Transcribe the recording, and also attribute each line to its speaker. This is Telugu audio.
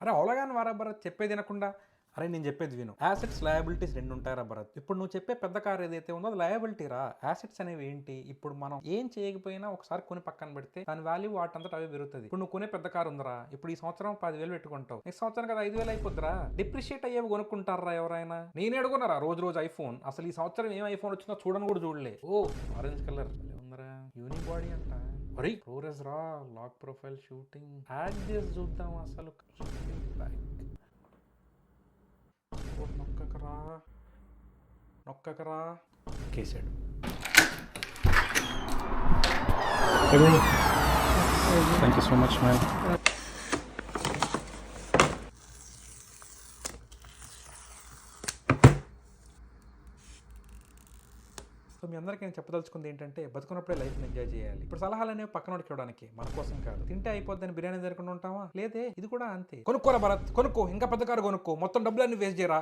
Speaker 1: అరే అవలగాని వారా భరత్, చెప్పేది వినకుండా. అరే నేను చెప్పేది విను. యాసెట్స్ లయబిలిటీస్ రెండు ఉంటాయరా భరత్. ఇప్పుడు నువ్వు చెప్పే పెద్ద కార్ ఏదైతే ఉందో అది లయబిలిటీ రా. యాసెట్స్ అనేవి ఏంటి? ఇప్పుడు మనం ఏం చేయకపోయినా ఒకసారి కొని పక్కన పెడితే దాని వాల్యూ వాటంతట అవే పెరుగుతుంది. ఇప్పుడు నువ్వు కొనే పెద్ద కార్ ఉందరా, ఇప్పుడు ఈ సంవత్సరం 10,000 పెట్టుకుంటావు, నెక్స్ట్ సంవత్సరం కదా 5,000 అయిపోద్దిరా. డిప్రిషియేట్ అయ్యేవి కొనుక్కుంటారా ఎవరైనా? నేనే అడుగున్నారా రోజు ఐఫోన్. అసలు ఈ సంవత్సరం ఏం ఐఫోన్ వచ్చిందో చూడని కూడా చూడలే. ఓ ఆరెంజ్ కలర్ ఉందరా, యూని బాడీ అంట. అరే ప్రోరెస్ రా, లాక్ ప్రొఫైల్ షూటింగ్ యాడ్ చేసి చూద్దాం అసలు. నొక్కకరా నొక్కకరా కేసాడు. Thank you so much ma'am. So మీ అందరికీ నేను చెప్పదలుచుకుంది ఏంటంటే, బతుకున్నప్పుడే లైఫ్ని ఎంజాయ్ చేయాలి. ఇప్పుడు సలహాలు అనేవి పక్కనోడికి ఇవ్వడానికి, మన కోసం కాదు. తింటే అయిపోద్దని బిర్యానీ తినకుండా ఉంటామా? లేదే, ఇది కూడా అంతే. కొనుక్కోరా భరత్, కొనుక్కో, ఇంకా పెద్ద కారు కొనుక్కో, మొత్తం డబ్బులన్నీ వేస్ట్ చేయరా.